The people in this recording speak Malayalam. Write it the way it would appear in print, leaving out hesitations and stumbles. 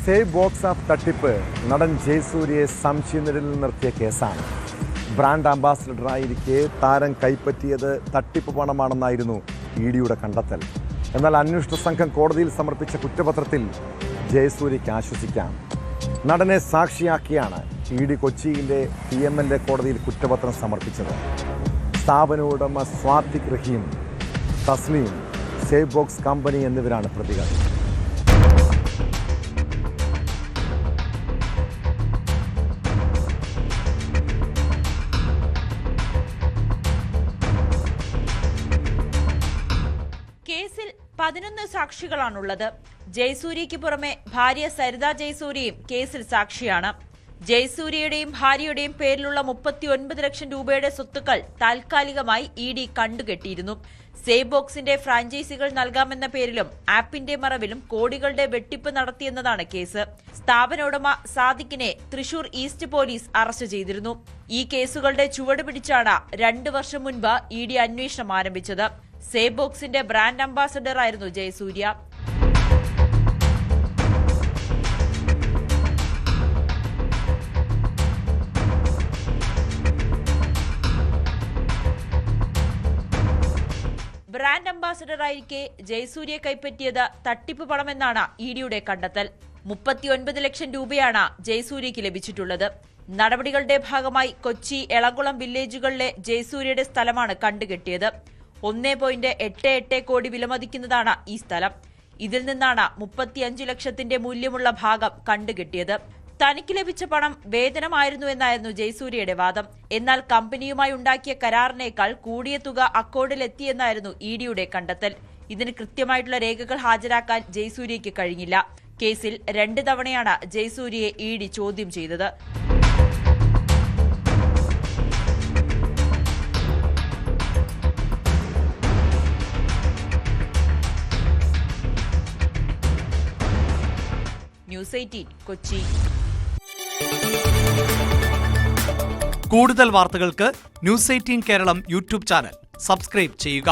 സേവ് ബോക്സ് ഓഫ് തട്ടിപ്പ് നടൻ ജയസൂര്യയെ സംശയനിഴലിൽ നിർത്തിയ കേസാണ്. ബ്രാൻഡ് അംബാസിഡറായിരിക്കെ താരം കൈപ്പറ്റിയത് തട്ടിപ്പ് പണമാണെന്നായിരുന്നു ഇഡിയുടെ കണ്ടെത്തൽ. എന്നാൽ അന്വേഷണ സംഘം കോടതിയിൽ സമർപ്പിച്ച കുറ്റപത്രത്തിൽ ജയസൂര്യയ്ക്ക് ആശ്വസിക്കാം. നടനെ സാക്ഷിയാക്കിയാണ് ഇഡി കൊച്ചിയിലെ PMLA കോടതിയിൽ കുറ്റപത്രം സമർപ്പിച്ചത്. സ്ഥാപന ഉടമ സ്വാതിക് റഹീം, തസ്ലീം, സേവ് ബോക്സ് കമ്പനി എന്നിവരാണ് പ്രതികൾ. കേസിൽ 11 സാക്ഷികളാണുള്ളത്. ജയസൂര്യയ്ക്ക് പുറമെ ഭാര്യ സരിത ജയസൂര്യയും കേസിൽ സാക്ഷിയാണ്. ജയസൂര്യയുടെയും ഭാര്യയുടെയും പേരിലുള്ള 39 ലക്ഷം രൂപയുടെ സ്വത്തുക്കൾ താൽക്കാലികമായി ഇഡി കണ്ടുകെട്ടിയിരുന്നു. സേവ് ബോക്സിന്റെ ഫ്രാഞ്ചൈസികൾ നൽകാമെന്ന പേരിലും ആപ്പിന്റെ മറവിലും കോടികളുടെ വെട്ടിപ്പ് നടത്തിയെന്നതാണ് കേസ്. സ്ഥാപന ഉടമ സാദിഖിനെ തൃശൂർ ഈസ്റ്റ് പോലീസ് അറസ്റ്റ് ചെയ്തിരുന്നു. ഈ കേസുകളുടെ ചുവട് പിടിച്ചാണ് 2 വർഷം മുൻപ് ഇഡി അന്വേഷണം ആരംഭിച്ചത്. സേവ് ബോക്സിന്റെ ബ്രാൻഡ് അംബാസഡർ ആയിരുന്നു ജയസൂര്യ. ബ്രാൻഡ് അംബാസഡറായിരിക്കെ ജയസൂര്യയെ കൈപ്പറ്റിയത് തട്ടിപ്പ് പണമെന്നാണ് ഇഡിയുടെ കണ്ടെത്തൽ. 39 ലക്ഷം രൂപയാണ് ജയസൂര്യയ്ക്ക് ലഭിച്ചിട്ടുള്ളത്. നടപടികളുടെ ഭാഗമായി കൊച്ചി, എളകുളം വില്ലേജുകളിലെ ജയസൂര്യയുടെ സ്ഥലമാണ് കണ്ടുകെട്ടിയത്. 1.88 കോടി വിലമതിക്കുന്നതാണ് ഈ സ്ഥലം. ഇതിൽ നിന്നാണ് 35 ലക്ഷത്തിന്റെ മൂല്യമുള്ള ഭാഗം കണ്ടുകെട്ടിയത്. തനിക്ക് ലഭിച്ച പണം വേതനമായിരുന്നുവെന്നായിരുന്നു ജയസൂര്യയുടെ വാദം. എന്നാൽ കമ്പനിയുമായി ഉണ്ടാക്കിയ കരാറിനേക്കാൾ കൂടിയ തുക അക്കൗണ്ടിലെത്തിയെന്നായിരുന്നു ഇഡിയുടെ കണ്ടെത്തൽ. ഇതിന് കൃത്യമായിട്ടുള്ള രേഖകൾ ഹാജരാക്കാൻ ജയസൂര്യയ്ക്ക് കഴിഞ്ഞില്ല. കേസിൽ 2 തവണയാണ് ജയസൂര്യയെ ഇഡി ചോദ്യം ചെയ്തത്. ന്യൂസ് 18 കൊച്ചി. കൂടുതൽ വാർത്തകൾക്ക് news 18 Keralam YouTube channel subscribe ചെയ്യുക.